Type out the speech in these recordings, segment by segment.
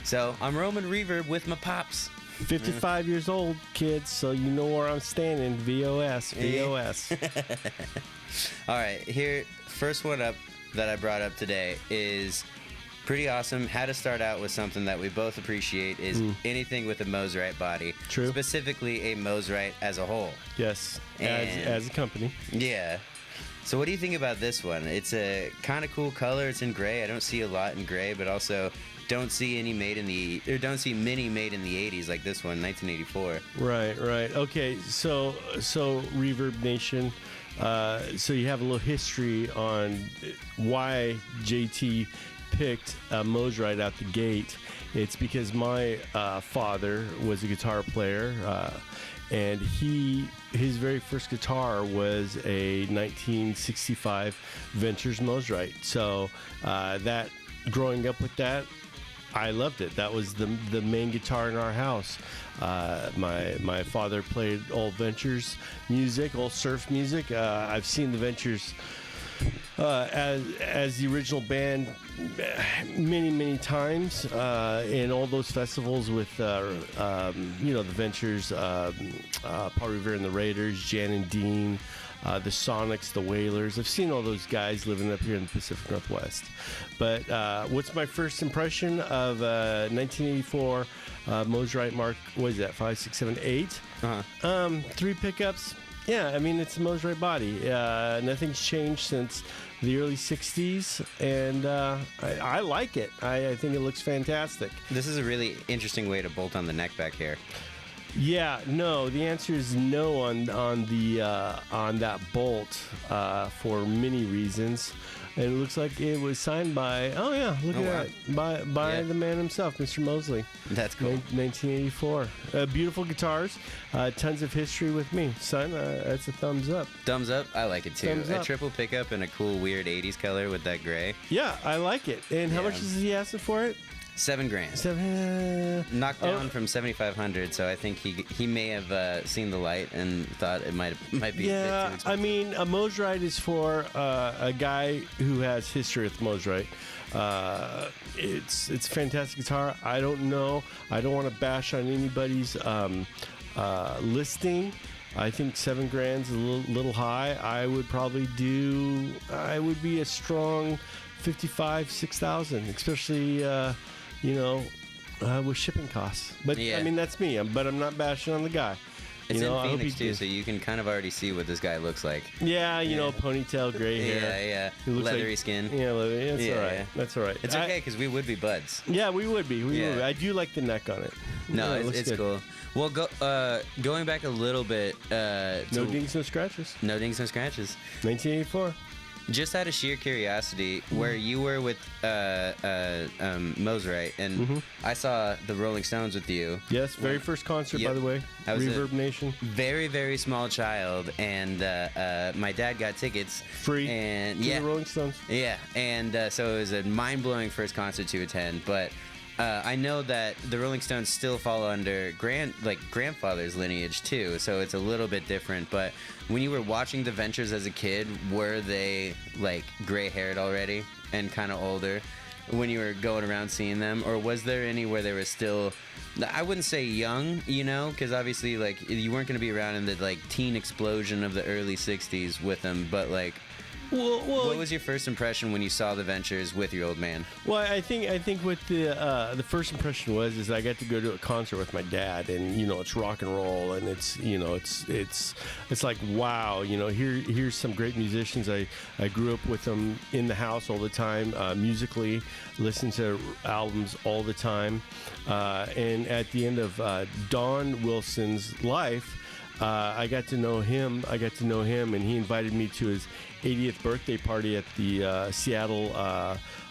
So I'm roaming Reverb with my pops. 55 years old, kids, so you know where I'm standing. VOS. All right, here, first one up that I brought up today is pretty awesome. Had to start out with something that we both appreciate is anything with a Mosrite body. True. Specifically a Mosrite as a whole. Yes, And- as a company. Yeah. So what do you think about this one? It's a kind of cool color. It's in gray. I don't see a lot in gray, but also don't see many made in the 80s like this one, 1984. Right. Okay, so Reverb Nation, so you have a little history on why JT picked Mosrite out the gate. It's because my father was a guitar player, and his very first guitar was a 1965 Ventures Mosrite. So that growing up with that, I loved it. That was the main guitar in our house. My father played old Ventures music, old surf music. I've seen the Ventures as the original band many times in all those festivals with the Ventures, Paul Revere and the Raiders, Jan and Dean, the Sonics, the Wailers. I've seen all those guys living up here in the Pacific Northwest. But what's my first impression of 1984 Mosrite Mark? What is that? 5, 6, 7, 8. 3 pickups. Yeah, I mean, it's a Mosrite body. Nothing's changed since the early 60s, and I like it. I think it looks fantastic. This is a really interesting way to bolt on the neck back here. Yeah, no. The answer is no on that bolt for many reasons. And it looks like it was signed by. Oh yeah, look at that by the man himself, Mr. Mosley. That's cool. 1984. Beautiful guitars. Tons of history with me, son. That's a thumbs up. Thumbs up. I like it too. Thumbs up. A triple pickup in a cool, weird '80s color with that gray. Yeah, I like it. And how much is he asking for it? $7,000. Knocked down from 7,500, so I think he may have seen the light and thought it might be a bit too expensive. I mean, a Mosrite is for a guy who has history with Mosrite. It's a fantastic guitar. I don't know. I don't want to bash on anybody's listing. I think $7,000 is a little high. I would be a strong 55, 6,000, especially with shipping costs. But Yeah. I mean, that's me. But I'm not bashing on the guy. It's I in hope Phoenix he- too, so you can kind of already see what this guy looks like. Yeah, ponytail, gray hair. Yeah. He looks Leathery like- sking. Yeah, leathery. That's Yeah, all right. yeah. That's all right. It's okay because we would be buds. Yeah, we would be. We Yeah. would be. I do like the neck on it. No, Yeah, it looks it's good. cool. Well, going back a little bit. No dings, no scratches. No dings, no scratches. 1984. Just out of sheer curiosity, where you were with Mosrite, and I saw the Rolling Stones with you. Yes, very first concert, Yep. by the way. I was Reverb Nation. Very, very small child, and my dad got tickets. Free And to the Rolling Stones. Yeah, and so it was a mind-blowing first concert to attend, but I know that the Rolling Stones still fall under grandfather's lineage too, so it's a little bit different. But when you were watching the Ventures as a kid, were they like gray-haired already and kind of older when you were going around seeing them, or was there any where they were still? I wouldn't say young, because obviously like you weren't going to be around in the like teen explosion of the early '60s with them, but like. Well, What was your first impression when you saw the Ventures with your old man? Well, I think what the first impression was I got to go to a concert with my dad, and it's rock and roll, and it's like wow, here's some great musicians. I grew up with them in the house all the time, musically, listening to albums all the time, and at the end of Don Wilson's life. I got to know him, and he invited me to his 80th birthday party at the Seattle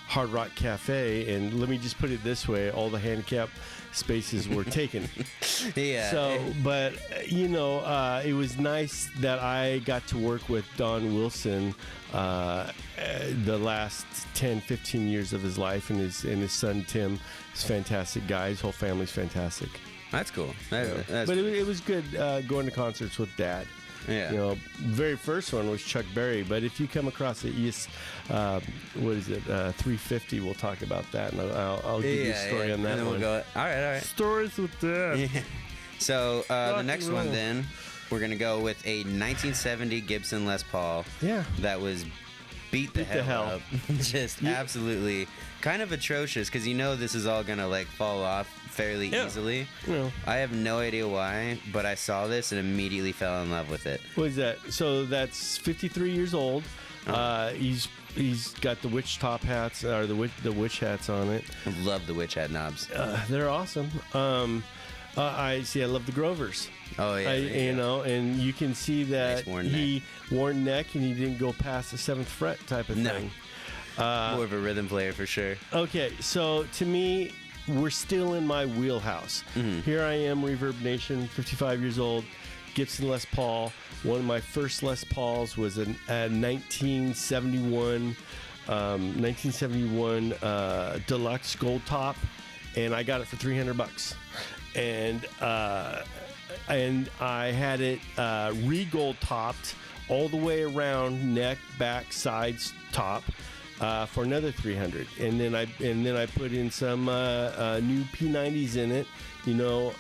Hard Rock Cafe. And let me just put it this way, all the handicap spaces were taken. Yeah. So, but, it was nice that I got to work with Don Wilson the last 10, 15 years of his life, and his son, Tim, is a fantastic guy. His whole family's fantastic. That's cool. That's But it was good going to concerts with Dad. Yeah. You know, very first one was Chuck Berry, but if you come across the what is it, 350, we'll talk about that, and I'll give you a story on that and then one. We'll go, all right. Stories with that. Yeah. So the next one then, we're going to go with a 1970 Gibson Les Paul. Yeah. That was beat the hell up. Just absolutely kind of atrocious, because you know this is all going to like fall off fairly easily. Yeah. I have no idea why, but I saw this and immediately fell in love with it. What is that? So that's 53 years old. He's got the witch top hats, or the witch hats on it. I love the witch hat knobs. They're awesome. I love the Grovers. Oh yeah, you know, and you can see that nice worn neck, and he didn't go past the 7th fret type of thing. More of a rhythm player for sure. Okay, so to me, we're still in my wheelhouse. Mm-hmm. Here I am, Reverb Nation, 55 years old, Gibson Les Paul. One of my first Les Pauls was a 1971 deluxe gold top, and I got it for $300. And I had it re-gold topped all the way around, neck, back, sides, top, for another $300. And then I put in some new P90s in it, you know,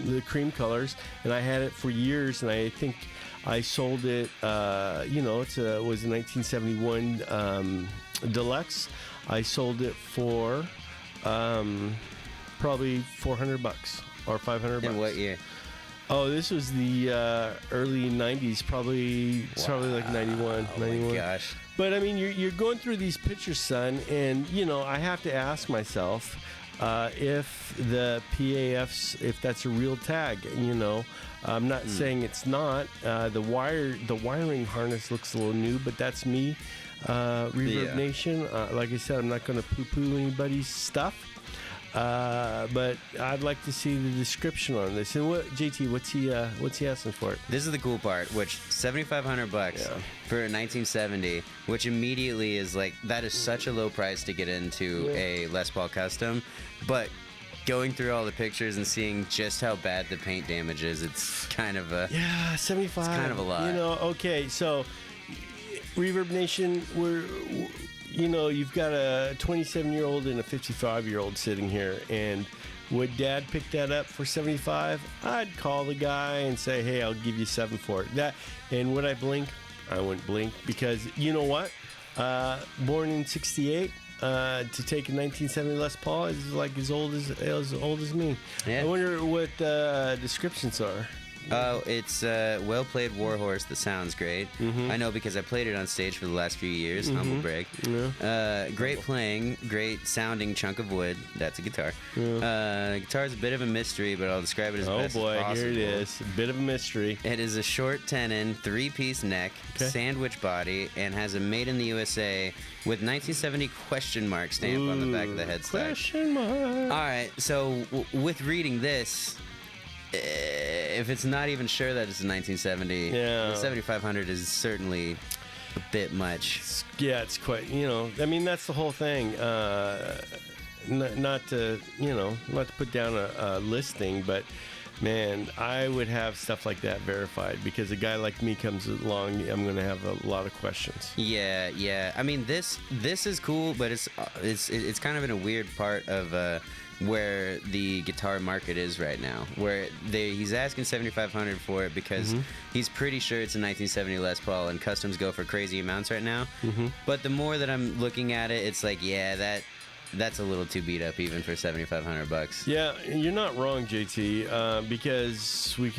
the cream colors, and I had it for years. And I think I sold it. You know, was a 1971 deluxe. I sold it for probably $400 or $500. In what year? Oh, this was the early 90s, probably like 91. Oh my gosh. But I mean, you're going through these pictures, son, and you know, I have to ask myself if the PAFs, if that's a real tag. You know, I'm not saying it's not. The wiring harness looks a little new, but that's me. Reverb Nation. Like I said, I'm not going to poo-poo anybody's stuff. But I'd like to see the description on this. And JT, what's he asking for it? This is the cool part, which $7,500 for a 1970, which immediately is like, that is such a low price to get into a Les Paul custom, but going through all the pictures and seeing just how bad the paint damage is, it's kind of a 75. It's kind of a lot. You know, okay, so Reverb Nation, you know, you've got a 27-year-old and a 55-year-old sitting here, and would Dad pick that up for $75? I'd call the guy and say, hey, I'll give you $7 for it. And would I blink? I wouldn't blink, because you know what? Born in '68, to take a 1970 Les Paul is like as old as me. Yeah. I wonder what the descriptions are. Oh, it's a well-played warhorse that sounds great. I know because I played it on stage for the last few years. Humble brag. Great playing, great sounding chunk of wood. That's a guitar. The guitar is a bit of a mystery, but I'll describe it as best as possible. Here it is. A bit of a mystery. It is a short tenon, 3-piece neck, sandwich body, and has a made in the USA with 1970 question mark stamp on the back of the headstock. Question mark. All right, so with reading this, if it's not even sure that it's a 1970, the 7,500 is certainly a bit much. It's quite, you know, I mean, that's the whole thing. Not to put down a listing, but man, I would have stuff like that verified, because a guy like me comes along, I'm going to have a lot of questions. Yeah. I mean, this is cool, but it's kind of in a weird part of where the guitar market is right now, where he's asking $7,500 for it because he's pretty sure it's a 1970 Les Paul, and customs go for crazy amounts right now. But the more that I'm looking at it, it's like, that's a little too beat up even for $7,500. Yeah, you're not wrong, JT, because I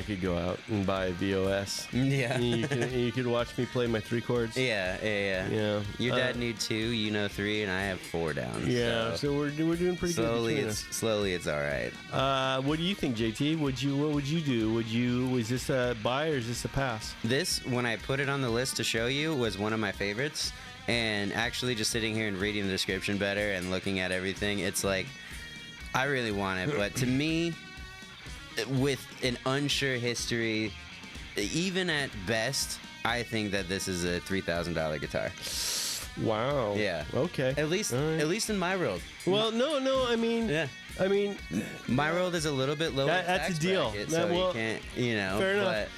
could go out and buy a VOS. Yeah. You could watch me play my 3 chords. Yeah. Your dad knew 2, you know 3, and I have 4 down. Yeah, so we're doing pretty good. Slowly, it's all right. What do you think, JT? What would you do? Was this a buy or is this a pass? This, when I put it on the list to show you, was one of my favorites. And actually just sitting here and reading the description better and looking at everything, it's like, I really want it. But to me, with an unsure history, even at best, I think that this is a $3,000 guitar. Wow. Yeah. Okay. At least in my world. Well, no. I mean, Yeah. My world is a little bit lower. That's a deal. Bracket, so you can't, fair enough.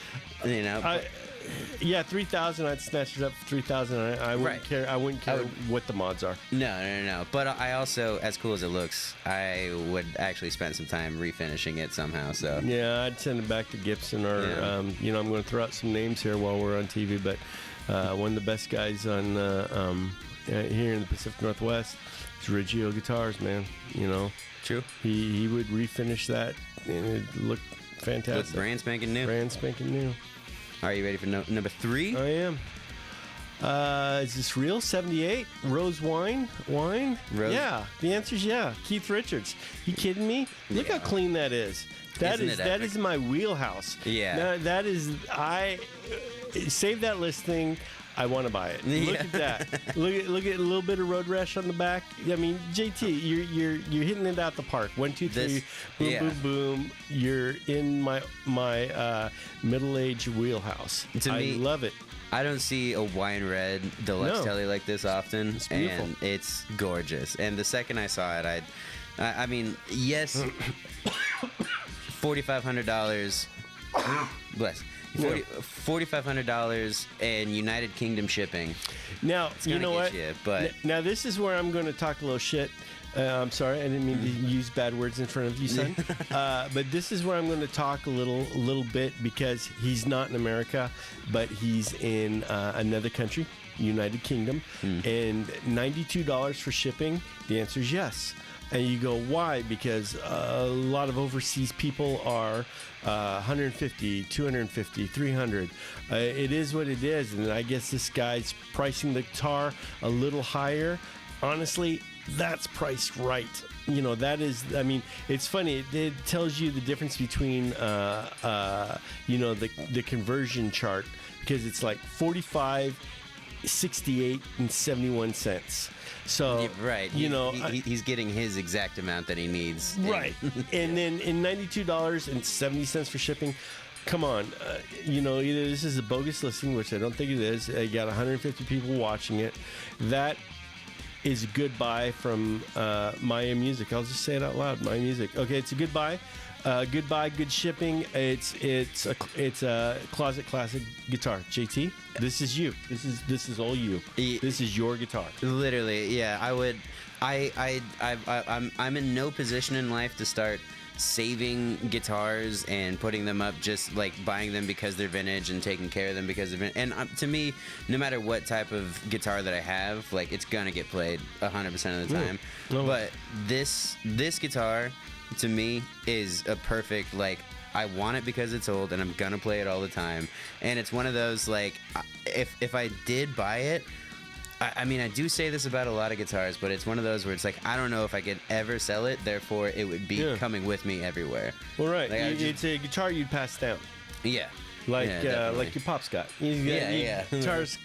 But, you know. Yeah, 3,000. I'd snatch it up for 3,000. I wouldn't care. I wouldn't care what the mods are. No. But I also, as cool as it looks, I would actually spend some time refinishing it somehow. So yeah, I'd send it back to Gibson, or I'm going to throw out some names here while we're on TV. But one of the best guys on here in the Pacific Northwest is Reggio Guitars, man. You know, true. He would refinish that, and it looked fantastic. Looks brand spanking new. Brand spanking new. Are you ready for number 3? I am. Is this real? 78? Rose wine? Rose? Yeah. The answer is yeah. Keith Richards. You kidding me? Look how clean that is. That is my wheelhouse. Yeah. That is. Save that listing. I want to buy it. Yeah. Look at that. Look at a little bit of road rash on the back. I mean, JT, you're hitting it out the park. 1, 2, 3, boom, boom. You're in my middle-aged wheelhouse. To me, I love it. I don't see a wine red deluxe telly like this often, it's beautiful. and it's gorgeous. And the second I saw it, I mean, yes, $4,500. Bless. $4,500 and United Kingdom shipping. Now, you know what? But now this is where I'm going to talk a little shit. I'm sorry, I didn't mean to use bad words in front of you, son. But this is where I'm going to talk a little bit, because he's not in America, but he's in another country, United Kingdom, and $92 for shipping. The answer is yes. And you go, why? Because a lot of overseas people are 150, 250, 300. It is what it is. And I guess this guy's pricing the guitar a little higher. Honestly, that's priced right. You know, that is, I mean, it's funny. It tells you the difference between, the conversion chart, because it's like 45, 68, and 71 cents. So, right, you know, he's getting his exact amount that he needs. Right. And then in $92.70 for shipping, come on. Either this is a bogus listing, which I don't think it is. I got 150 people watching it. That is a good buy from Maya Music. I'll just say it out loud. Maya Music. Okay, it's a good buy. Good buy, good shipping. It's a closet classic guitar. JT, this is you. This is all you. This is your guitar. Literally, yeah. I'm in no position in life to start saving guitars and putting them up, just like buying them because they're vintage and taking care of them because they're vintage. And to me, no matter what type of guitar that I have, like, it's gonna get played 100% of the time. No. But this guitar, to me, is a perfect, like, I want it because it's old and I'm gonna play it all the time. And it's one of those, like, if I did buy it, I mean, I do say this about a lot of guitars, but it's one of those where it's like, I don't know if I could ever sell it, therefore it would be coming with me everywhere. Well, right. Like, it's a guitar you'd pass down. Yeah. Like your pops got. Yeah. Guitars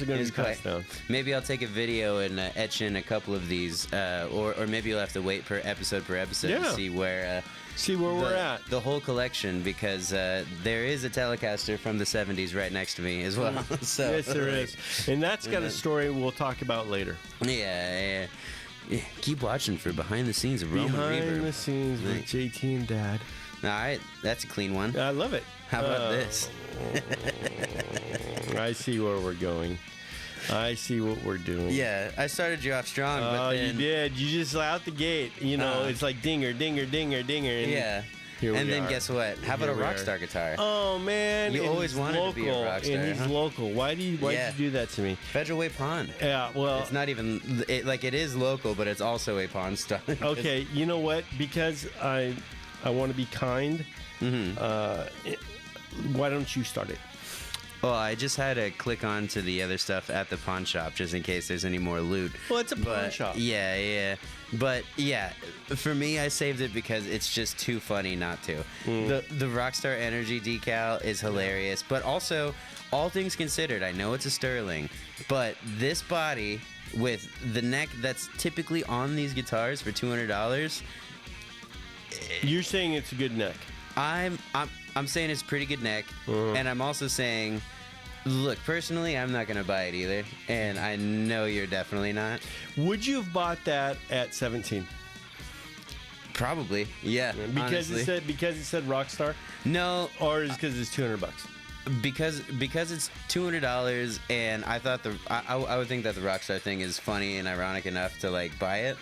are going to be passed down. Maybe I'll take a video and etch in a couple of these, or maybe you'll have to wait per episode to see where... we're at. The whole collection, because there is a Telecaster from the 70s right next to me as well. So, yes, there is. And that's got a story we'll talk about later. Yeah. Keep watching for Behind the Scenes of Roman Reverb. Behind the Scenes with JT and Dad. All right, that's a clean one. I love it. How about this? I see where we're going. I see what we're doing. Yeah, I started you off strong, but then... you did. You just out the gate. It's like dinger, dinger, dinger, dinger. And and then guess what? How about a Rockstar guitar? Oh, man. You always wanted to be a Rockstar. And he's local. Why did you do that to me? Federal Way Pawn. Yeah, well... It's not even... it is local, but it's also a pawn star. Okay, you know what? Because I want to be kind, why don't you start it? Well, I just had to click on to the other stuff at the pawn shop just in case there's any more loot. Well, it's a pawn shop. Yeah. But, yeah, for me, I saved it because it's just too funny not to. The Rockstar Energy decal is hilarious. But also, all things considered, I know it's a Sterling, but this body with the neck that's typically on these guitars for $200... You're saying it's a good neck. I'm saying it's pretty good neck, and I'm also saying, Look, personally, I'm not gonna buy it either, and I know you're definitely not. Would you have bought that at 17? Probably, yeah. Because honestly. it said Rockstar, No, or is because it's $200? because it's $200, and I thought I would think that the Rockstar thing is funny and ironic enough to like buy it.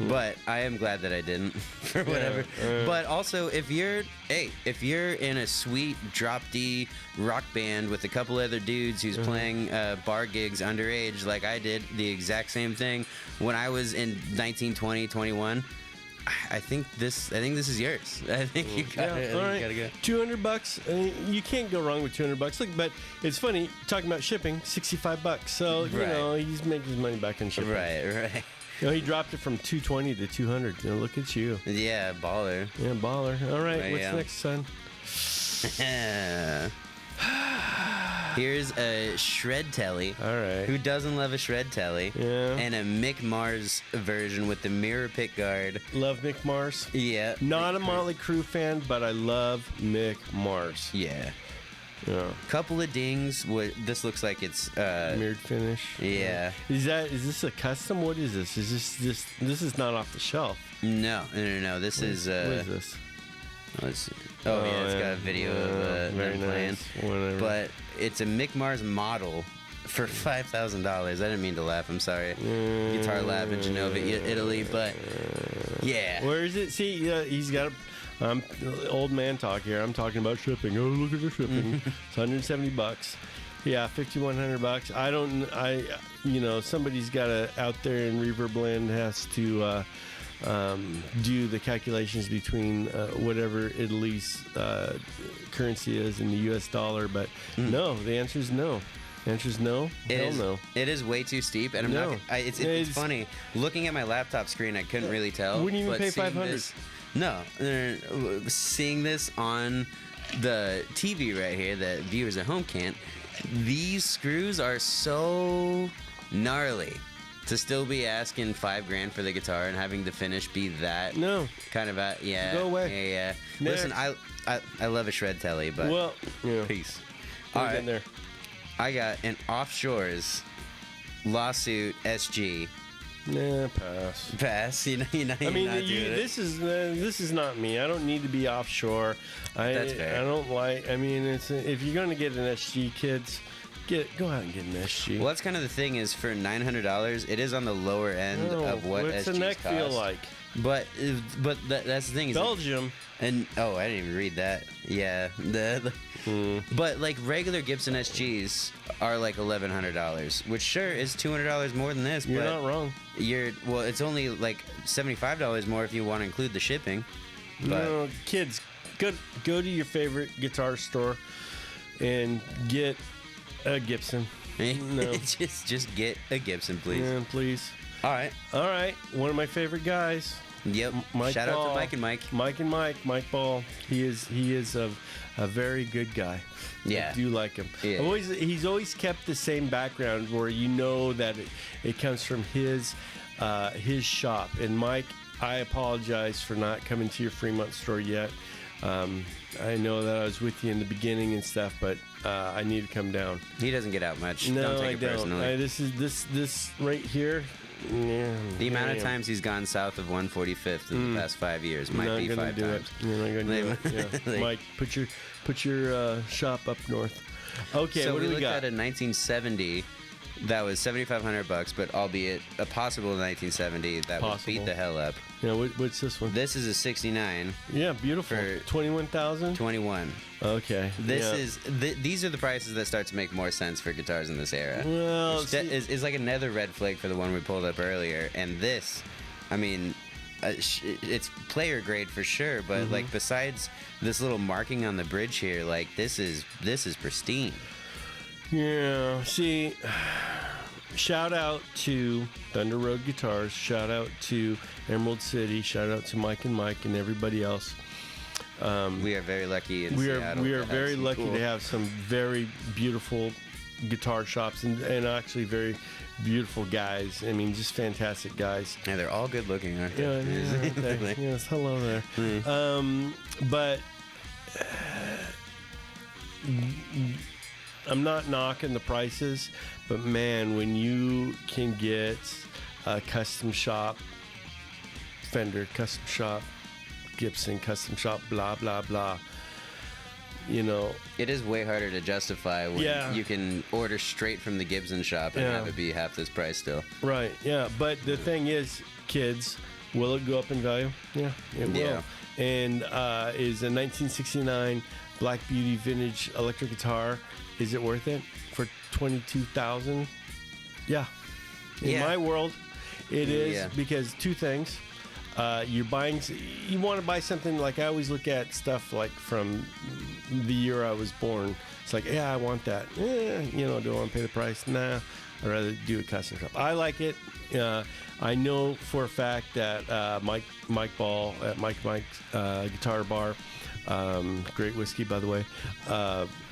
But I am glad that I didn't for whatever. But also, if you're in a sweet drop D rock band with a couple other dudes who's playing bar gigs underage, like I did the exact same thing when I was in 19, 20, 21. I think this is yours. I think you got it. All right. You gotta go. $200. You can't go wrong with $200. Look, but it's funny talking about shipping. $65. So you Right. know he's making his money back on shipping. Right. You know, he dropped it from 220 to 200. You know, look at you. Yeah, baller. Yeah, baller. All right, Right, what's yeah. next, son? Here's a shred telly. All right. Who doesn't love a shred telly? Yeah. And a Mick Mars version with the mirror pick guard. Love Mick Mars. Yeah. Not a Motley Crue fan, but I love Mick Mars. Yeah. Yeah. Couple of dings. What this looks like it's Mirrored finish. yeah. Is this a custom? What is this? Is this is not off the shelf? No. This is What is this? let's see. Oh, yeah, it's got a video of very them playing. nice. Whatever. But it's a Mick Mars model for $5,000. I didn't mean to laugh. I'm sorry. Guitar Lab in Genova, Italy. But yeah. Where is it? See, he's got old man talk here. I'm talking about shipping. Oh, look at the shipping. It's $170. Yeah, $5,100. Somebody's got to out there in Reverb land has to do the calculations between whatever Italy's currency is in the U.S. dollar. But no, the answer is no. The answer is no. Hell no. It is way too steep, and I'm No. not. It's funny looking at my laptop screen. I couldn't really tell. Wouldn't even but pay seeing $500. this- No, seeing this on the TV right here that viewers at home can't. These screws are so gnarly to still be asking $5,000 for the guitar and having the finish be that No. kind of yeah. Go away. Yeah. Next. Listen, I love a shred telly, but Well, yeah. peace. All All right. right. There. I got an Offshores lawsuit SG. Nah, pass. Pass. You know, I mean, not doing it. this is not me. I don't need to be offshore. That's fair. I don't like. I mean, if you're going to get an SG, kids, go out and get an SG. Well, that's kind of the thing is for $900, it is on the lower end of what what's the SGs neck cost. feel like? But that's the thing is Belgium. and oh, I didn't even read that. Yeah, but like regular Gibson SGs are like $1,100, which sure is $200 more than this. You're but not wrong. it's only like $75 more if you want to include the shipping. But No, kids, go to your favorite guitar store and get a Gibson. No. just get a Gibson, please. Yeah, please. All right. All right, one of my favorite guys. Yep. Mike Shout out Ball. to Mike and Mike. Mike Ball. He is a very good guy. Yeah. I do like him. Yeah. He's always kept the same background where you know that it comes from his shop. And Mike, I apologize for not coming to your Fremont store yet. I know that I was with you in the beginning and stuff, but I need to come down. He doesn't get out much. No, don't take I it don't. personally. This right here. Yeah, The amount of times he's gone south of 145th in the past 5 years might be 5 do times. It. You're not gonna do it. Yeah. Like- Mike, put your shop up north. Okay, So what do we looked got? at a 1970 that was $7,500, but albeit a possible 1970 that would Possible. beat the hell up. Yeah, what's this one? This is a 69 Yeah, beautiful. For 21,000. 21. Okay. These are the prices that start to make more sense for guitars in this era. Well, Which is like another red flag for the one we pulled up earlier. And this, I mean, it's player grade for sure, but Mm-hmm. like besides this little marking on the bridge here, like this is pristine. Yeah. See, shout out to Thunder Road Guitars. Shout out to Emerald City. Shout out to Mike and everybody else. We are very lucky in Seattle. We to are have very some lucky cool- to have some very beautiful guitar shops and actually very beautiful guys. I mean, just fantastic guys. Yeah, they're all good looking, aren't they? Yeah, okay. Yes, hello there. But I'm not knocking the prices, but man, when you can get a custom shop, Fender, custom shop, Gibson, custom shop, blah, blah, blah, you know. It is way harder to justify when Yeah. you can order straight from the Gibson shop and Yeah. have it be half this price still. Right, yeah. But the thing is, kids, will it go up in value? Yeah, it will. Yeah. And is a 1969 Black Beauty vintage electric guitar, is it worth it for $22,000? Yeah. In Yeah. my world, it is, Yeah. because two things. You want to buy something, like I always look at stuff like from the year I was born. It's like, yeah, I want that. Do I want to pay the price? Nah, I'd rather do a custom shop. I like it. I know for a fact that Mike Ball at Mike's Guitar Bar, great whiskey, by the way.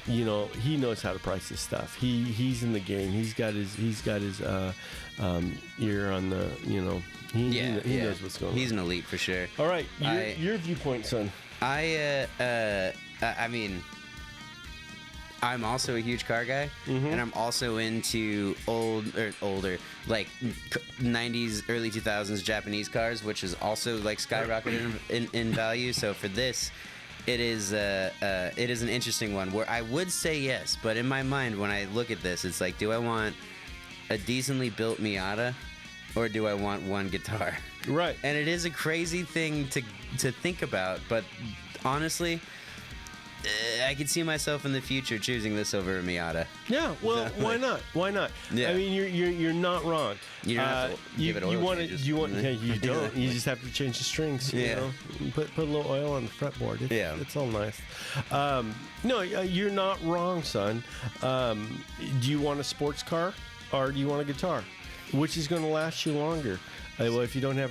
He knows how to price this stuff. He's in the game. He's got his ear on the. He knows what's going on. He's an elite for sure. All right, your viewpoint, son. I mean, I'm also a huge car guy, and I'm also into older, like 90s, early 2000s Japanese cars, which is also like skyrocketed in value. So for this, it is an interesting one where I would say yes, but in my mind when I look at this, it's like, do I want a decently built Miata, or do I want one guitar? Right. And it is a crazy thing to think about, but honestly, I could see myself in the future choosing this over a Miata. Yeah, well, why not? Why not? Yeah. I mean, you're not wrong. You don't have to give it oil changes. You don't. You just have to change the strings. Yeah. You know? Put a little oil on the fretboard. It's all nice. No, you're not wrong, son. Do you want a sports car or do you want a guitar? Which is going to last you longer? Well, if you don't have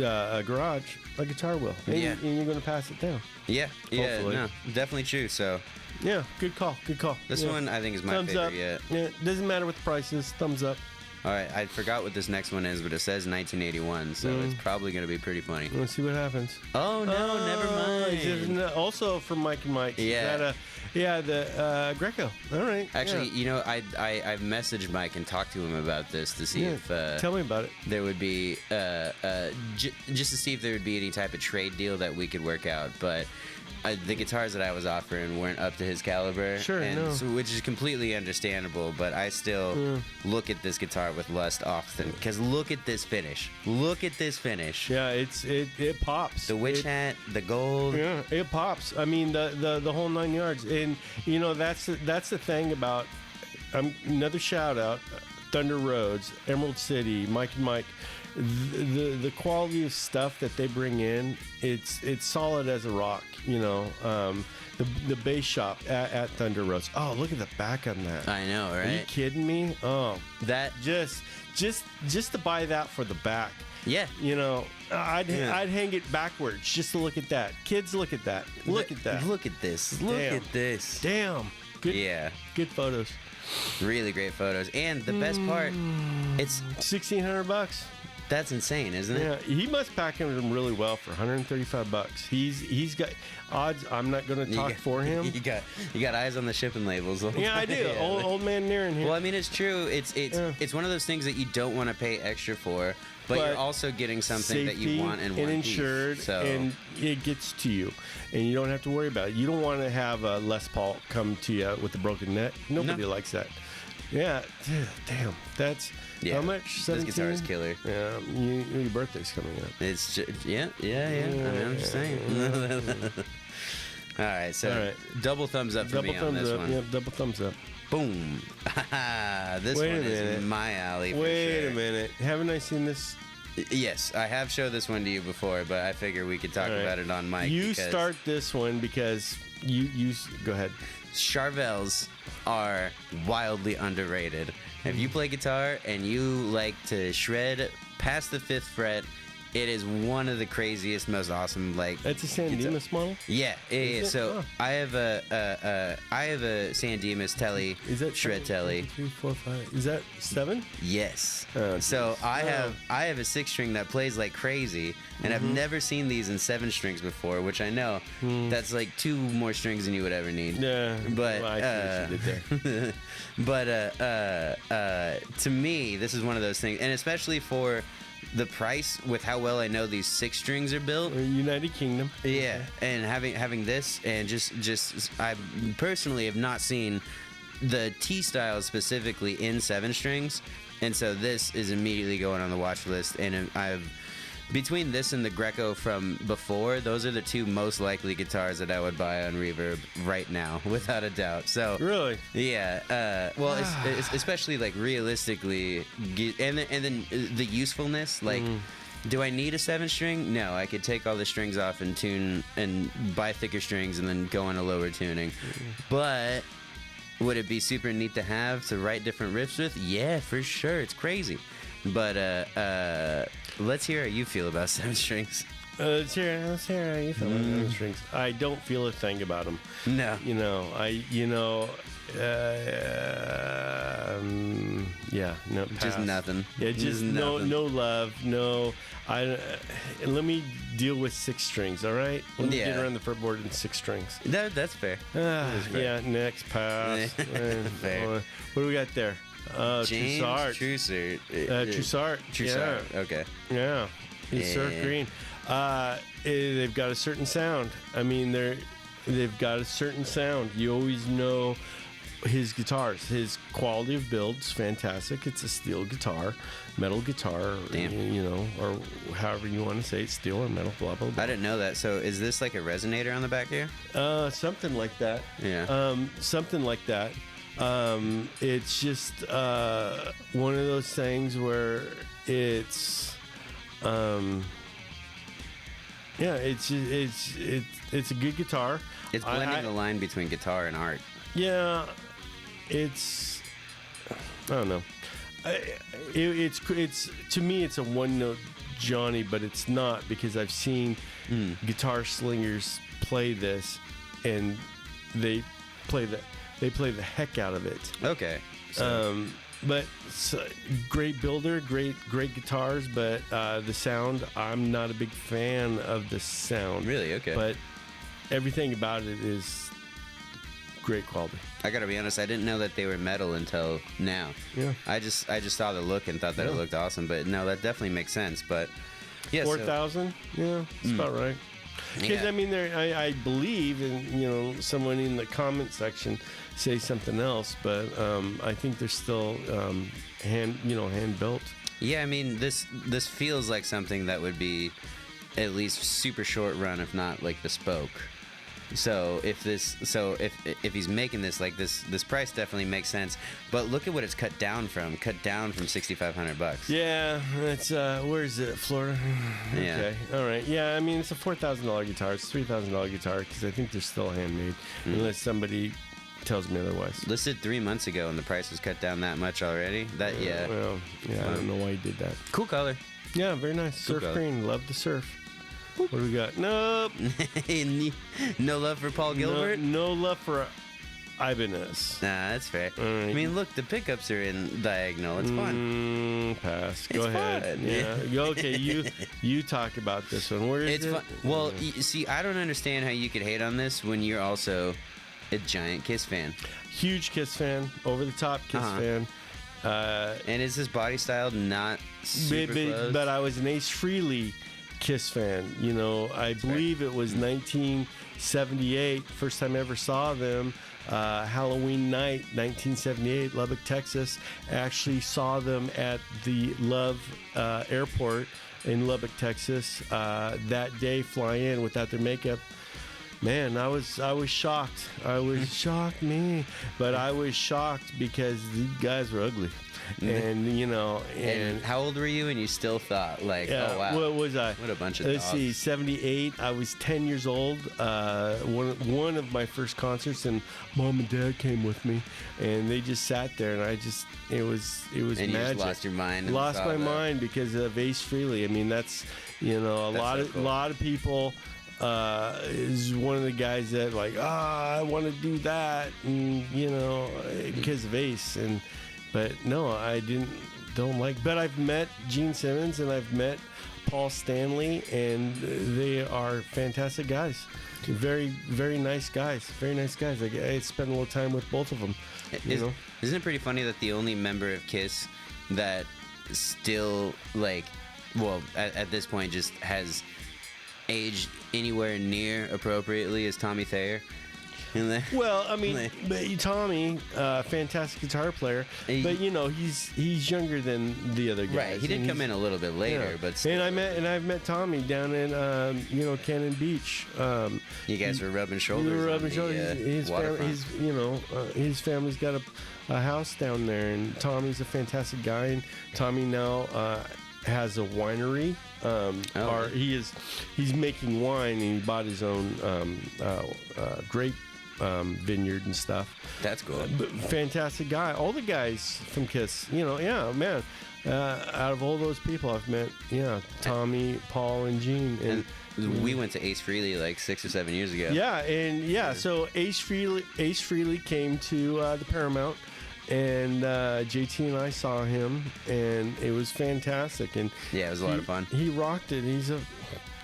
a garage, a guitar will. And you're going to pass it down. Yeah, Hopefully. no, definitely true. So Yeah, good call. this one I think is my thumbs favorite up. yet. Yeah, doesn't matter what the price is. Thumbs up. All right, I forgot what this next one is, but it says 1981, so it's probably going to be pretty funny. Let's see what happens. Oh no, never mind. Isn't it also from Mike and Mike. Yeah. The Greco. All right. Actually, I've messaged Mike and talked to him about this to see if tell me about it. there would be just to see if there would be any type of trade deal that we could work out, but the guitars that I was offering weren't up to his caliber. Sure, so, which is completely understandable, but I still look at this guitar with lust often, because look at this finish. Yeah, it pops. The witch hat, the gold. Yeah, it pops. I mean, the whole 9 yards. And that's the thing about another shout out, Thunder Roads, Emerald City, Mike and Mike. The quality of stuff that they bring in, it's solid as a rock. The bass shop at Thunder Roads. Oh, look at the back on that. I know, right? Are you kidding me? Oh, That just to buy that for the back. yeah. I'd hang it backwards just to look at that. Kids, look at that. Look at that. Look at this. Look Damn. at this. Damn. Good. Yeah. Good photos. Really great photos. And the best part, it's $1,600. that's insane, isn't it? Yeah, he must package them really well for $135. He's got odds. I'm not going to talk for him. You got eyes on the shipping labels. Yeah, I do. Yeah. Old man Naren here. Well, I mean, it's true. It's one of those things that you don't want to pay extra for, but you're also getting something that you want in one and insured, piece. So and it gets to you, and you don't have to worry about it. You don't want to have a Les Paul come to you with a broken neck. Nobody likes that. Yeah, damn. That's how much? 17? This guitar is killer. Yeah, your birthday's coming up. It's yeah. I mean, I'm just saying. All right, so double thumbs up for me on this one. Yeah, double thumbs up. Boom. This one is my alley for Wait sure. a minute. Haven't I seen this? Yes, I have showed this one to you before, but I figure we could talk about it on mic. You start this one because you go ahead. Charvels are wildly underrated. If you play guitar and you like to shred past the 5th fret it is one of the craziest, most awesome That's a San Dimas model. Yeah. So I have a San Dimas Telly. Is that shred Telly? 3, 4, 5. Is that 7? Yes. Oh, so I have a 6-string that plays like crazy, and I've never seen these in 7 strings before, which I know that's like 2 more strings than you would ever need. Yeah. But well, I see what you did there. but to me, this is one of those things, and especially for the price with how well I know these 6 strings are built. United Kingdom. Yeah, and having this, and just I personally have not seen the T style specifically in 7 strings, and so this is immediately going on the watch list. And I've between this and the Greco from before, those are the 2 most likely guitars that I would buy on Reverb right now, without a doubt. So really, yeah. Well, it's especially like realistically, and then the usefulness. Like, do I need a 7-string? No, I could take all the strings off and tune and buy thicker strings and then go on a lower tuning. But would it be super neat to have to write different riffs with? Yeah, for sure. It's crazy. But let's hear how you feel about 7 strings. Let's hear how you feel about 7 strings. I don't feel a thing about them. No. Yeah, no, pass. Just nothing. Yeah, just nothing. no love, no. Let me deal with 6 strings, all right? Let me get around the fretboard in 6 strings. That's fair. Yeah, next pass. Fair. What do we got there? James Trussart. Trussart. Yeah. Okay. Yeah. He's surf green. They've got a certain sound. I mean, they've got a certain sound. You always know his guitars. His quality of build's fantastic. It's a steel guitar, metal guitar, or however you want to say it, steel or metal, blah, blah, blah. I didn't know that. So is this like a resonator on the back here? Something like that. Yeah. Something like that. It's just one of those things where it's it's a good guitar. It's blending the line between guitar and art. Yeah, I don't know. It's to me it's a one-note Johnny, but it's not, because I've seen guitar slingers play this, and they play the heck out of it. Okay. But great builder, great guitars, but the sound, I'm not a big fan of the sound. Really? Okay. But everything about it is great quality. I gotta be honest, I didn't know that they were metal until now. Yeah. I just saw the look and thought that it looked awesome, but no, that definitely makes sense. But yeah, 4,000? Yeah, that's about right. Because I mean, I believe, and someone in the comment section say something else, but I think they're still hand built. Yeah, I mean, this feels like something that would be at least super short run, if not like bespoke. So if he's making this, like this price definitely makes sense. But look at what it's cut down from $6,500. Yeah, that's where is it? Florida. Yeah. Okay. All right. Yeah, I mean, it's a $4,000 guitar. It's a $3,000 guitar, because I think they're still handmade, unless somebody tells me otherwise. Listed 3 months ago, and the price was cut down that much already. Well, yeah, I don't know why he did that. Cool color. Yeah, very nice. Cool Surf color. green. Love the surf. What do we got? Nope. No love for Paul Gilbert? No love for Ibanez. Nah, that's fair. Right. I mean, look, the pickups are in diagonal. It's fun. Pass. It's Go ahead. fun. Yeah. Okay, you talk about this one. Where is It's it? fun. Well, see, I don't understand how you could hate on this when you're also a giant Kiss fan. Huge Kiss fan. Over the top Kiss fan. And is his body style not super close? But I was an Ace Frehley Kiss fan. I believe it was 1978, first time I ever saw them. Halloween night, 1978, Lubbock, Texas. I actually saw them at the Love Airport in Lubbock, Texas. That day, fly in without their makeup. Man, I was shocked. I was shocked, me. But I was shocked because these guys were ugly. And, And how old were you and you still thought, like, yeah, oh, wow. What was I? What a bunch of Let's dogs. see, 78. I was 10 years old. One of my first concerts, and Mom and Dad came with me, and they just sat there, and it was And you magic. just lost your mind. Lost my mind because of Ace Frehley. I mean, that's You know, a That's lot so of cool. lot of people is one of the guys that like, I want to do that, and you know, because of Ace, but no, I don't like. But I've met Gene Simmons and I've met Paul Stanley, and they are fantastic guys. Very, very nice guys. Very nice guys. Like, I spent a little time with both of them. Isn't it pretty funny that the only member of Kiss that still, like, well, at this point just has aged anywhere near appropriately is Tommy Thayer? Well, I mean, but Tommy, fantastic guitar player, but you know he's younger than the other guys. Right, he did come in a little bit later, but still. I've met Tommy down in Cannon Beach. You guys were rubbing shoulders. We were rubbing on the, shoulders. His family's got a house down there, and Tommy's a fantastic guy. And Tommy now has a winery. He's making wine, and he bought his own grape vineyard and stuff. That's cool. Fantastic guy. All the guys from Kiss, man. Out of all those people I've met, Tommy, Paul, and Gene, and we went to Ace Frehley like 6 or 7 years ago. So Ace Frehley came to the Paramount, and JT and I saw him, and it was fantastic. And yeah, it was a lot of fun. He rocked it. He's a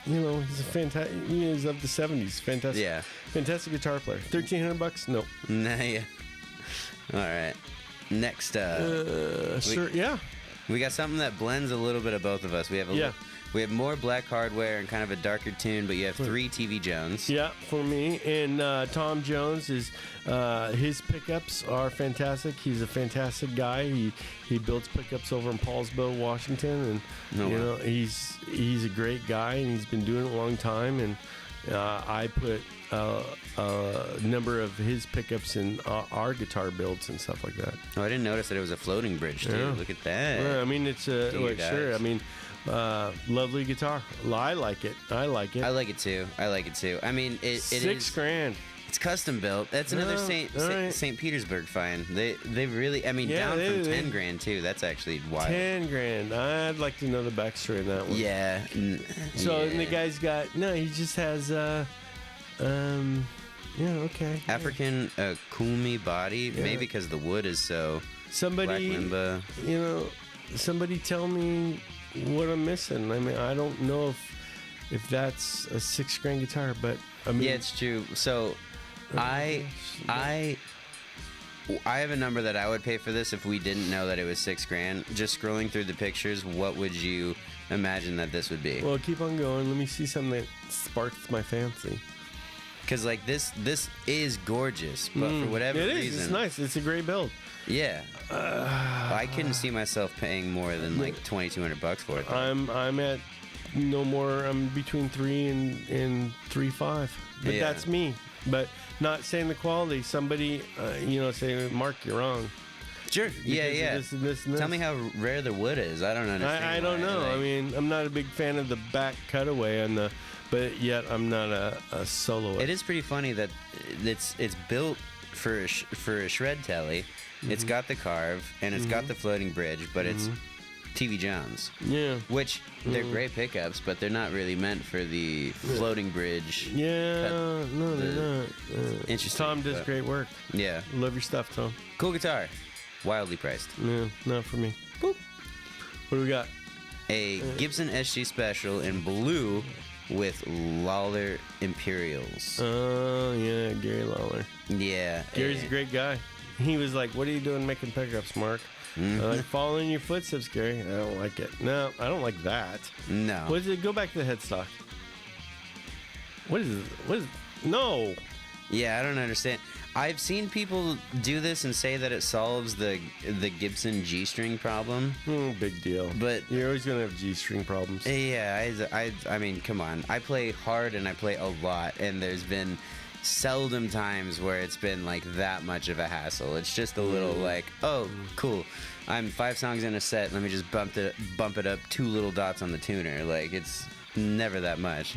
fantastic. He's of the '70s. Fantastic. Yeah. Fantastic guitar player. $1,300? No. Nah, yeah. All right. Next, we got something that blends a little bit of both of us. We have we have more Black Hardware and kind of a darker tune, but you have 3 TV Jones. Yeah, for me. And Tom Jones is his pickups are fantastic. He's a fantastic guy. He builds pickups over in Paulsville, Washington, and he's a great guy, and he's been doing it a long time. And I put a number of his pickups in our guitar builds and stuff like that. Oh, I didn't notice that it was a floating bridge too. Yeah. Look at that. Yeah, I mean, it's sure. I mean, lovely guitar. I like it. I like it too. I mean, it is $6,000. It's custom built. That's another St. Petersburg find. They really, I mean, down from $10,000 too. That's actually wild. $10,000. I'd like to know the backstory on that one. Yeah. And the guy's got he just has okay. African Kumi body, maybe because the wood is so Black Limba. Somebody tell me what I'm missing. I mean, I don't know if that's a $6,000 guitar, but I mean, yeah, it's true. So I have a number that I would pay for this if we didn't know that it was $6,000. Just scrolling through the pictures, what would you imagine that this would be? Well, keep on going. Let me see something that sparks my fancy. Because like this is gorgeous, but for whatever reason, it's nice. It's a great build. Yeah, I couldn't see myself paying more than like $2,200 for it. I'm at no more. I'm between $3,000 and $3,500. But that's me. But not saying the quality. Somebody, say, Mark, you're wrong. Sure. Yeah. This and this and this. Tell me how rare the wood is. I don't understand. I don't know. I mean, I'm not a big fan of the back cutaway but yet I'm not a soloist. It is pretty funny that it's built for a shred telly. Mm-hmm. It's got the carve and it's got the floating bridge, but it's TV Jones. Yeah. Which they're great pickups, but they're not really meant for the floating bridge. Yeah. No, they're not. Interesting. Tom does great work. Yeah. Love your stuff, Tom. Cool guitar. Wildly priced. Yeah, not for me. Boop. What do we got? A Gibson SG Special in blue with Lawler Imperials. Oh, yeah, Gary Lawler. Yeah. Gary's a great guy. He was like, what are you doing making pickups, Mark? Like, following your footsteps, Gary. I don't like it. No, I don't like that. No. What is it? Go back to the headstock. What is it? No. Yeah, I don't understand. I've seen people do this and say that it solves the Gibson G-string problem. Big deal. But you're always gonna have G-string problems. Yeah, I mean, come on. I play hard and I play a lot, and there's been seldom times where it's been like that much of a hassle. It's just a little like, oh, cool. I'm 5 songs in a set. Let me just bump it up 2 little dots on the tuner. Like, it's never that much.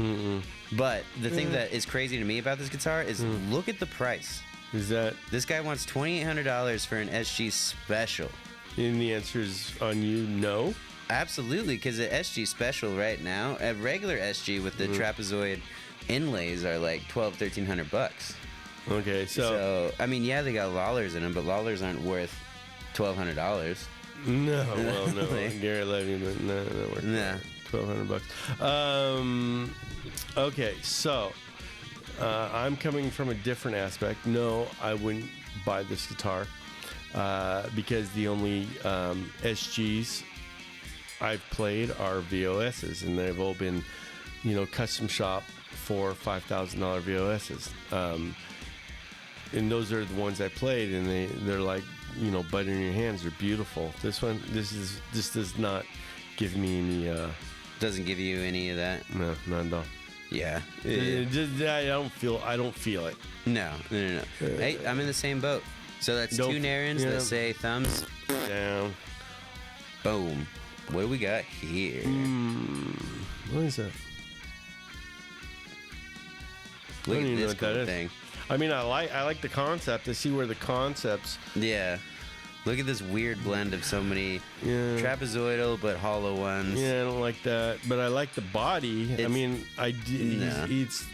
But the thing that is crazy to me about this guitar is look at the price. Is that this guy wants $2,800 for an SG Special? And the answer is on you, no. absolutely, because the SG special right now, a regular SG with the trapezoid inlays are like $1,200-1,300. Okay, So I mean, yeah, they got Lawlers in them, but Lawlers aren't worth $1,200. no, well, no, Gary Levy, but no, worth $1,200. Okay, so I'm coming from a different aspect. No, I wouldn't buy this guitar because the only SGs I've played are VOSs, and they've all been, custom shop for $5,000 VOSs. And those are the ones I played, and they're like, butter in your hands. They're beautiful. This does not give me any. Doesn't give you any of that. No, not at all. Yeah. I don't feel it. No. Hey, I'm in the same boat. So that's two Narins that say thumbs down. Boom. What do we got here? What is that? Look at this cool thing. I mean, I like the concept. I see where the concepts. Yeah. Look at this weird blend of so many trapezoidal but hollow ones. Yeah, I don't like that, but I like the body. It's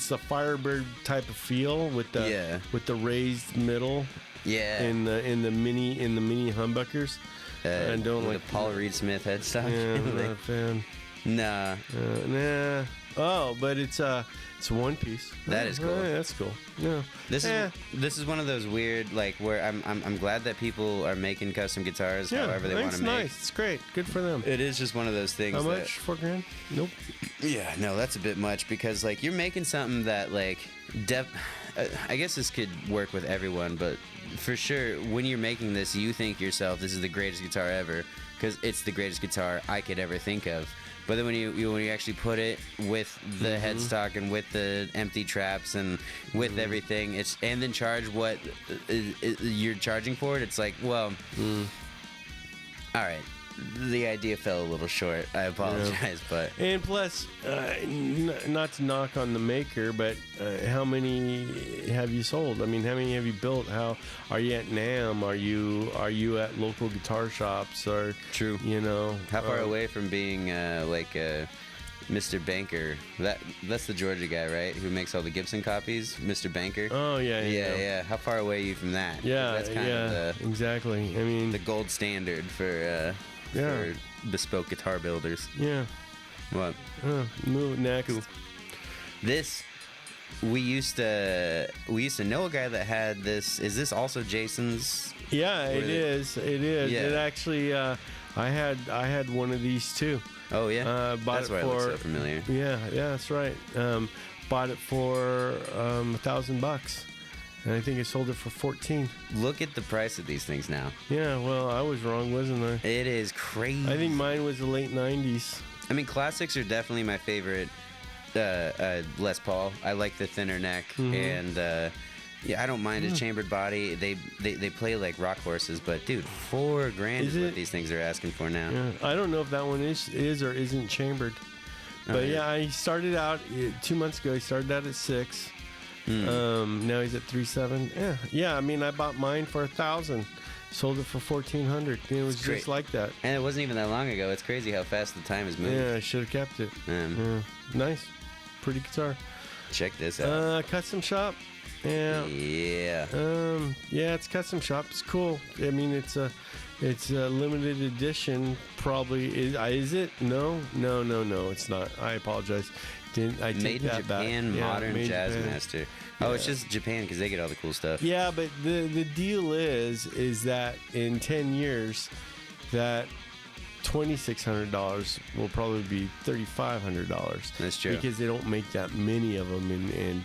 the Firebird type of feel with the raised middle. Yeah. In the mini humbuckers. I don't like the Paul Reed Smith headstock. Yeah, I'm not a fan. Nah. Nah. Oh, but it's one piece. That is cool. Yeah, that's cool. Yeah. This is one of those weird, like, where I'm glad that people are making custom guitars however they want to make. Nice. It's great. Good for them. It is just one of those things. How much? $4,000? Nope. Yeah, no, that's a bit much because like you're making something that like I guess this could work with everyone, but for sure when you're making this, you think yourself this is the greatest guitar ever because it's the greatest guitar I could ever think of. But then when you actually put it with the headstock and with the empty traps and with everything, and then charge what you're charging for it, it's like, well, all right, the idea fell a little short. I apologize, but and plus, not to knock on the maker, but how many have you sold? I mean, how many have you built? How are you at NAMM? Are you at local guitar shops? Or true, how far away from being Mr. Banker? That's the Georgia guy, right? Who makes all the Gibson copies, Mr. Banker. Oh yeah. How far away are you from that? Yeah, that's kind of exactly. I mean, the gold standard for bespoke guitar builders. Yeah. What? Move next. Cool. This we used to know a guy that had this. Is this also Jason's? Yeah, it is. Yeah. It actually I had one of these too. Oh yeah. Bought that's it why for, it looks so familiar. Yeah, that's right. Bought it for $1,000. And I think I sold it for 14. Look at the price of these things now. Yeah, well, I was wrong, wasn't I? It is crazy. I think mine was the late 90s. I mean, classics are definitely my favorite Les Paul. I like the thinner neck, and I don't mind a chambered body. They play like rock horses, but dude, $4,000 is what these things are asking for now. Yeah, I don't know if that one is or isn't chambered. But I started out 2 months ago. He started out at 6. Now he's at 3.7. Yeah. I mean, I bought mine for $1,000, sold it for $1,400. It was just like that. And it wasn't even that long ago. It's crazy how fast the time has moved. Yeah, I should have kept it. Nice, pretty guitar. Check this out. Custom shop. Yeah. Yeah. It's custom shop. It's cool. I mean, it's a limited edition. Probably is it? No. It's not. I apologize. I take Made in that Japan, back. modern Japan. Jazzmaster. Oh, it's just Japan because they get all the cool stuff. Yeah, but the deal is that in 10 years, that $2,600 will probably be $3,500. That's true. Because they don't make that many of them, and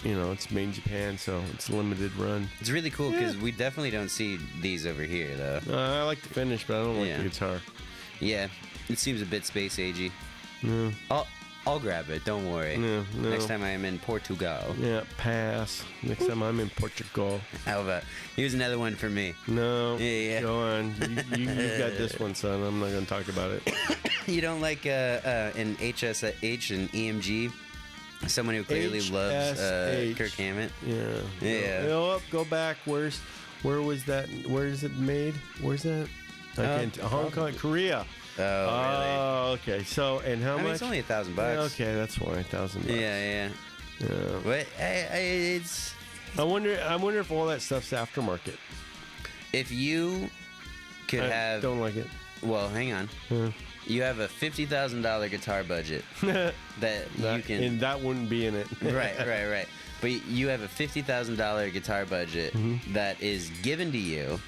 it's made in Japan, so it's a limited run. It's really cool because we definitely don't see these over here, though. I like the finish, but I don't like the guitar. Yeah, it seems a bit space agey. No. I'll grab it. Don't worry. No. Next time I am in Portugal. Yeah, pass. Next time I'm in Portugal. How about here's another one for me. No. Yeah. Go on. You got this one, son. I'm not going to talk about it. You don't like an HSH and EMG? Someone who clearly loves Kirk Hammett. Yeah. Go back. Where was that? Where is it made? Where's that? Hong Kong, Korea. Oh, really? Oh, okay. So, and how I much? mean, it's only $1,000. Okay, that's why $1,000. Yeah. But it's. I wonder if all that stuff's aftermarket. If you could have. Don't like it. Well, hang on. You have a $50,000 guitar budget that you can. And that wouldn't be in it. Right. But you have a $50,000 guitar budget that is given to you,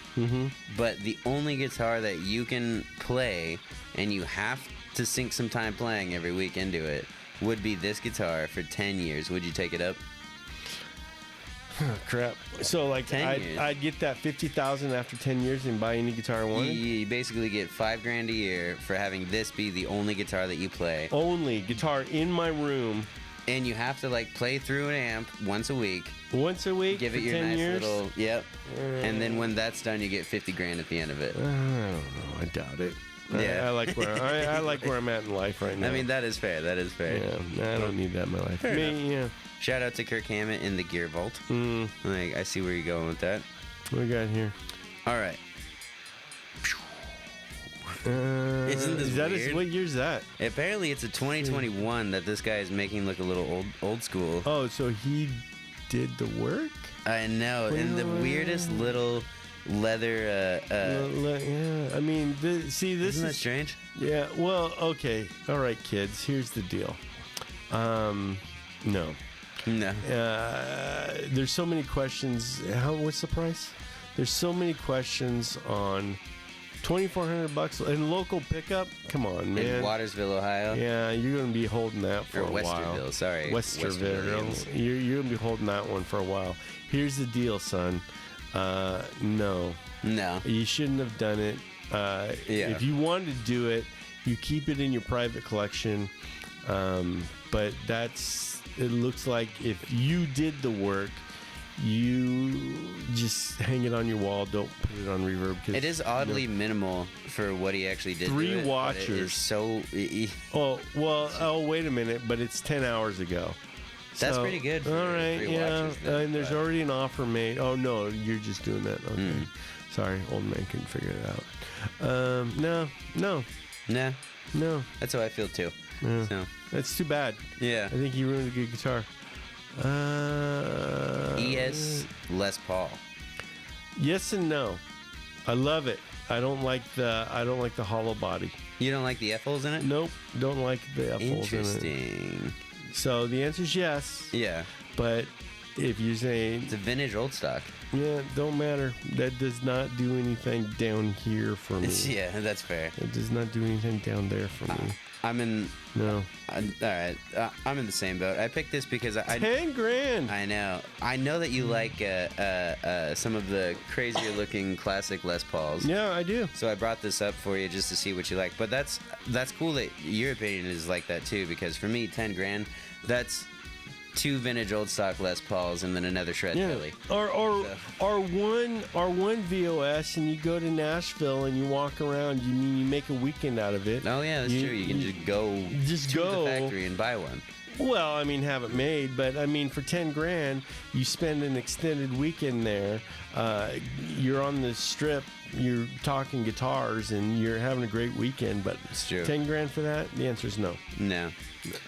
but the only guitar that you can play, and you have to sink some time playing every week into it, would be this guitar for 10 years. Would you take it up? Crap. So, like, 10 years. I'd get that $50,000 after 10 years and buy any guitar I wanted? You basically get $5,000 a year for having this be the only guitar that you play. Only guitar in my room. And you have to, like, play through an amp once a week. Once a week Give it for your 10 nice years? little, yep. And then when that's done, you get $50,000 at the end of it. I don't know. I doubt it. Yeah. I like where I like where I'm at in life right now. I mean, that is fair. Yeah, I don't need that in my life. Fair enough. Yeah. Shout out to Kirk Hammett in the Gear Vault. Like, I see where you're going with that. What we got here? All right. Isn't this weird? What year's that? Apparently, it's a 2021 that this guy is making look a little old school. Oh, so he did the work? I know, and the weirdest little leather. Yeah, I mean, this Isn't that strange? Yeah. Well, okay. All right, kids. Here's the deal. No. There's so many questions. What's the price? There's so many questions on $2,400 and local pickup. Come on, man. In Watersville, Ohio. Yeah, you're gonna be holding that for a while. Westerville, sorry. Westerville. You're gonna be holding that one for a while. Here's the deal, son. No. You shouldn't have done it. If you wanted to do it, you keep it in your private collection. But it looks like if you did the work, you just hang it on your wall. Don't put it on Reverb. It is oddly minimal for what he actually did. 3 watchers. It is so. Oh, wait a minute. But it's 10 hours ago. That's pretty good. For all right, 3 yeah. watchers, though, and there's already an offer made. Oh no, you're just doing that. Okay. Sorry, old man couldn't figure it out. No. That's how I feel too. Yeah. So that's too bad. yeah. I think you ruined a good guitar. ES Les Paul. Yes and no. I love it. I don't like the hollow body. You don't like the F holes in it? Nope. Don't like the F holes in it. Interesting. So the answer is yes. Yeah. But if you're saying It's a vintage old stock. yeah, don't matter. That does not do anything down here for me. Yeah, that's fair. It does not do anything down there for me. I'm in. No. All right. I'm in the same boat. I picked this because I. $10,000. I know. I know that you like some of the crazier looking classic Les Pauls. Yeah, I do. So I brought this up for you just to see what you like. But that's cool that your opinion is like that too. Because for me, $10,000, that's 2 vintage old stock Les Pauls and then another shred Philly. Or one VOS, and you go to Nashville and you walk around. You make a weekend out of it. Oh yeah, that's true. You can just go to the factory and buy one. Well, I mean, have it made, but I mean, for $10,000, you spend an extended weekend there. You're on the strip. You're talking guitars, and you're having a great weekend. But It's true. $10,000 for that? The answer is no. No.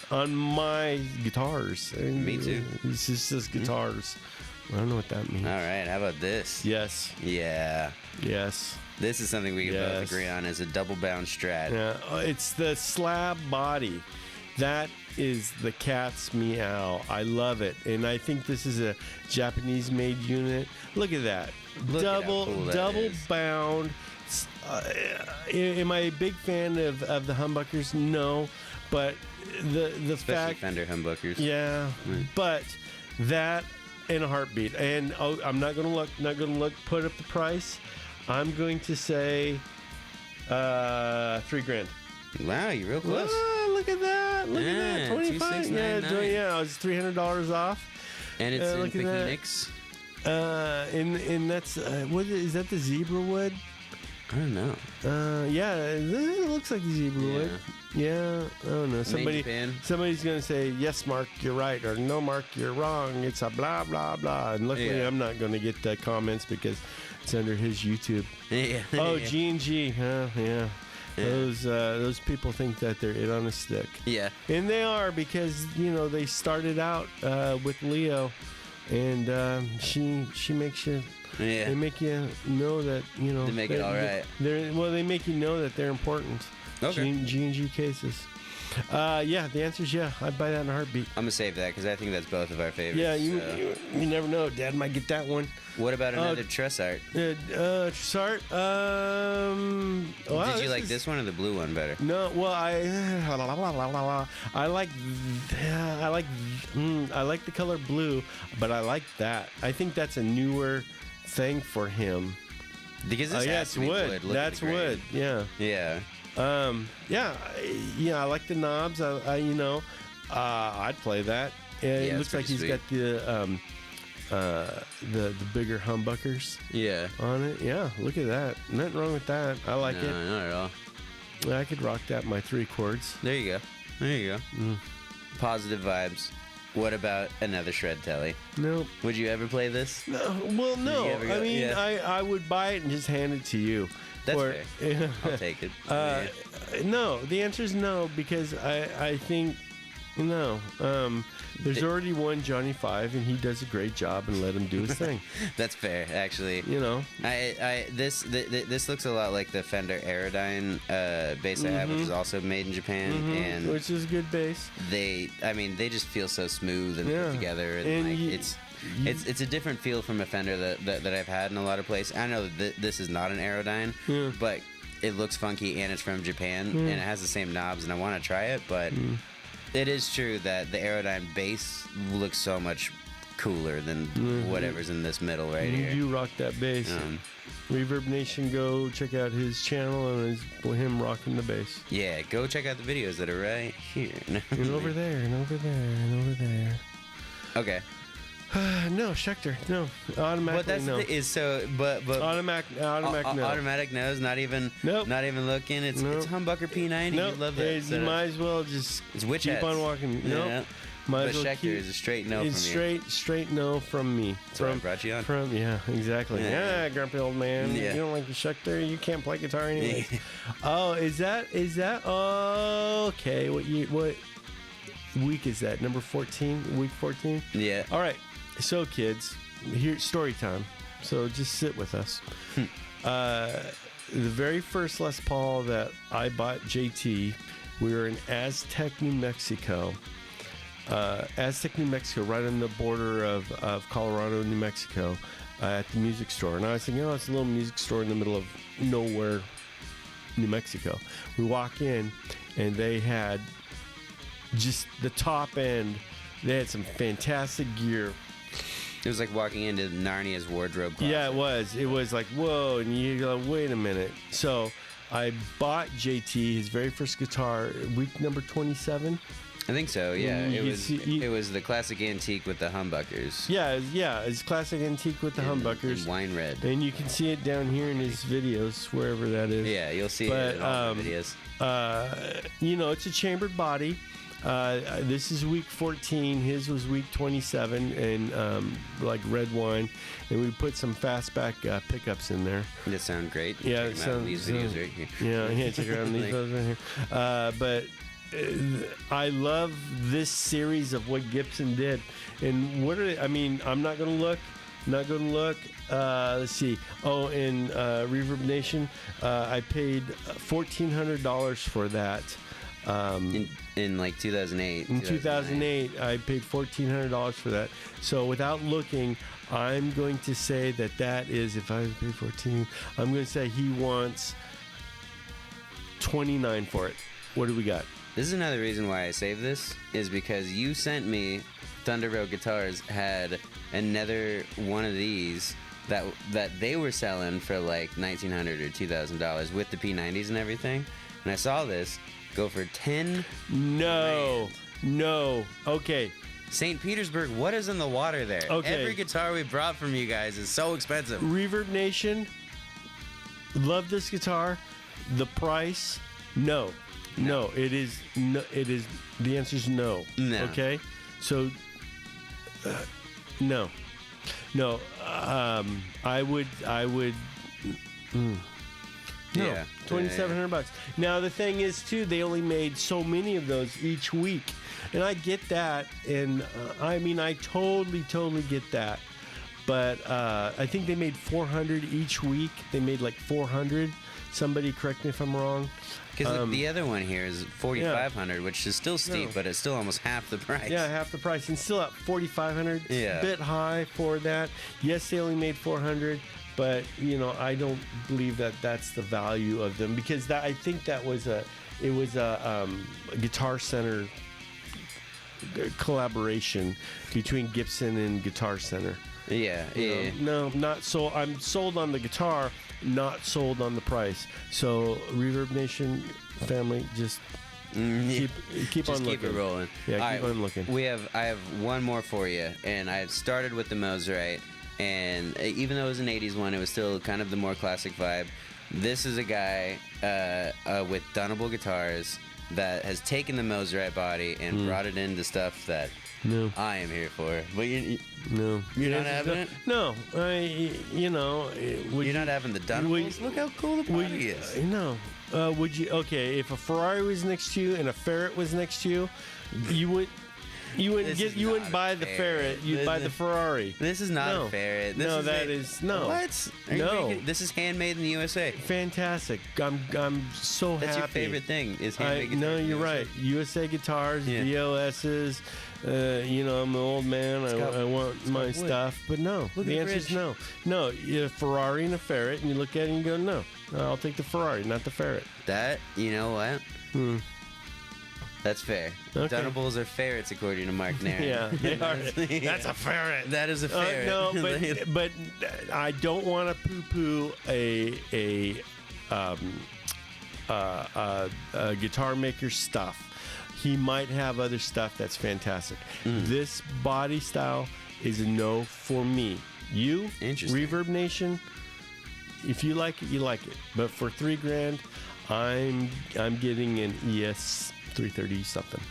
On my guitars. Me too. It's just guitars. I don't know what that means. All right. How about this? Yes. Yeah. Yes. This is something we can both Yes. agree on. Is a double bound Strat. Yeah. It's the slab body. That is the cat's meow. I love it, and I think this is a Japanese-made unit. Look at that. Look at how cool that is. Bound. Am I a big fan of the humbuckers? No, but the Especially fact, Fender humbuckers. yeah, but that in a heartbeat. And I'm not gonna look. Put up the price. I'm going to say $3,000. Wow, you're real close. Oh, look at that! Look at that! 25. Yeah, I was $300 off. And it's in look at that. Phoenix. And that's what is that? The zebra wood? I don't know. Yeah, it looks like the Zebroid. Yeah, I don't know. Somebody's gonna say, "Yes, Mark, you're right," or "No, Mark, you're wrong." It's a blah blah blah. And luckily, I'm not gonna get the comments because it's under his YouTube. Yeah. Oh, G&G, huh? Yeah. Those people think that they're it on a stick. Yeah. And they are, because they started out with Leo, and she makes you. Yeah. They make you know that They make it all right. They make you know that they're important. Okay. G&G cases. Yeah, the answer is yeah. I'd buy that in a heartbeat. I'm gonna save that because I think that's both of our favorites. Yeah, you never know. Dad might get that one. What about another Trussart? Trussart. Did you like this one or the blue one better? No, well, I like the color blue, but I like that. I think that's a newer thing for him. Because this it's wood. That's wood. Yeah. Yeah. I like the knobs. I'd play that. It looks like he's got the bigger humbuckers. Yeah. On it. Yeah, look at that. Nothing wrong with that. I like it. No, not at all. I could rock that my 3 chords. There you go. Positive vibes. What about another shred telly? Nope. Would you ever play this? No. Well, no. I would buy it and just hand it to you. That's fair. I'll take it. No, the answer is no, because I think no. There's already one Johnny 5, and he does a great job, and let him do his thing. That's fair, actually. This looks a lot like the Fender Aerodyne bass I have, which is also made in Japan, and which is a good bass. They just feel so smooth and put together, and it's a different feel from a Fender that I've had in a lot of places. I know that this is not an Aerodyne, but it looks funky, and it's from Japan, and it has the same knobs, and I want to try it, but it is true that the Aerodyne bass looks so much cooler than whatever's in this middle right here. You rock that bass. Reverb Nation, go check out his channel and him rocking the bass. Yeah, go check out the videos that are right here. And over there, and over there, and over there. Okay. No, Schecter. No, automatic. No. Automatic nose. Not even looking. It's humbucker P90. Nope. You love that. You might as well just keep on walking. Nope. But Schecter is a straight no from you. Straight no from me. That's what I brought you on. Yeah, exactly. Yeah, grumpy old man. Yeah. You don't like the Schecter? You can't play guitar anyway. Oh, is that? Oh, okay. What week is that? Number 14? Week 14? Yeah. All right. So, kids, here story time. So just sit with us. The very first Les Paul that I bought JT, we were in Aztec, New Mexico. Right on the border of Colorado, New Mexico, at the music store. And I was thinking, it's a little music store in the middle of nowhere, New Mexico. We walk in, and they had just the top end. They had some fantastic gear. It was like walking into Narnia's wardrobe closet. Yeah, it was. It was like, whoa, and you go, wait a minute. So I bought JT his very first guitar, week number 27. I think so, yeah. It was the classic antique with the humbuckers. Yeah, it's classic antique with the humbuckers. In wine red. And you can see it down here in his videos, wherever that is. Yeah, you'll see it in all the videos. It's a chambered body. This is week 14. His was week 27, and like red wine. And we put some fastback pickups in there. That sound great. Yeah, check them out in these videos right here. Yeah, check it out in these videos right here. But I love this series of what Gibson did. And what are they? I mean, I'm not going to look. Let's see. Oh, in Reverb Nation, I paid $1,400 for that. In like 2008. In 2008, I paid $1,400 for that. So without looking, I'm going to say that is, if I paid 14, I'm going to say he wants 29 for it. What do we got? This is another reason why I saved this, is because you sent me Thunder Road Guitars had another one of these that they were selling for like $1,900 or $2,000 with the P90s and everything. And I saw this go for 10. No. Okay. St. Petersburg, what is in the water there? Okay. Every guitar we brought from you guys is so expensive. Reverb Nation, love this guitar. The price, no. It is no. It is the answer is no. No. Okay, so no. I would. No, Yeah. $2,700. Now the thing is too, they only made so many of those each week, and I get that, and I mean I totally get that, but I think they made 400 each week. They made like 400. Somebody correct me if I'm wrong. Because the other one here is 4,500, which is still steep, No. but it's still almost half the price. Yeah, half the price, and still at 4,500. Yeah. It's a bit high for that. Yes, they only made 400, but I don't believe that that's the value of them, because I think that was a Guitar Center collaboration between Gibson and Guitar Center. Yeah. No, not so. I'm sold on the guitar, not sold on the price. So Reverb Nation family, just keep Just on looking. keep it rolling. Yeah, All keep right, on looking. I have one more for you, and I started with the Mosrite, and even though it was an 80s one, it was still kind of the more classic vibe. This is a guy with Dunnable guitars that has taken the Mosrite body and brought it into stuff that I am here for. But you're not having it? No, You're not having the Dunnables? Look how cool the body is. No. Would you? Okay, if a Ferrari was next to you and a Ferret was next to you, you wouldn't buy the Ferret. You'd buy the Ferrari. This is not a Ferret. This no. What? This is handmade in the USA. Fantastic. I'm so happy. That's your favorite thing is handmade guitars. No, in the you're USA. right. USA guitars, Yeah. VOSs. I'm an old man. I want my wood. stuff. But no. Look The at the answer is bridge. no. No, you have a Ferrari and a Ferret, and you look at it and you go, no. I'll take the Ferrari, not the Ferret. That, you know what? That's fair. Okay. Dunnables are ferrets, according to Mark Nairn. Yeah, they are. That's a Ferret. That is a ferret. No, but I don't want to poo-poo a guitar maker's stuff. He might have other stuff that's fantastic. This body style is a no for me. You, Interesting. Reverb Nation, if you like it, you like it. But for $3,000, I'm getting an ES 330 something.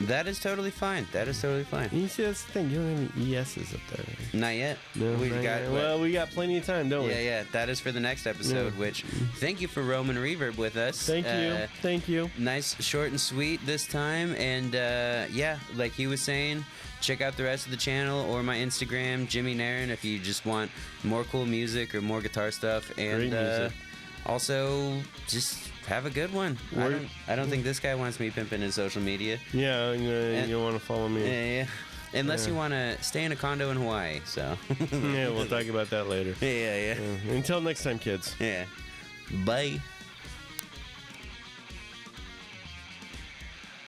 That is totally fine. And you see, that's the thing. You don't have any ESs up there. Not yet. No, We've not got. yet. Well, we got plenty of time, don't we? Yeah. That is for the next episode. Yeah. Which, thank you for Roman Reverb with us. Thank you. Nice, short and sweet this time. And like he was saying, check out the rest of the channel or my Instagram, Jimmy Nairn, if you just want more cool music or more guitar stuff. And Great music. Also, just have a good one. I don't think this guy wants me pimping his social media. Yeah, you don't want to follow me. Yeah. Unless you want to stay in a condo in Hawaii. So. Yeah, we'll talk about that later. Yeah. Until next time, kids. Yeah. Bye.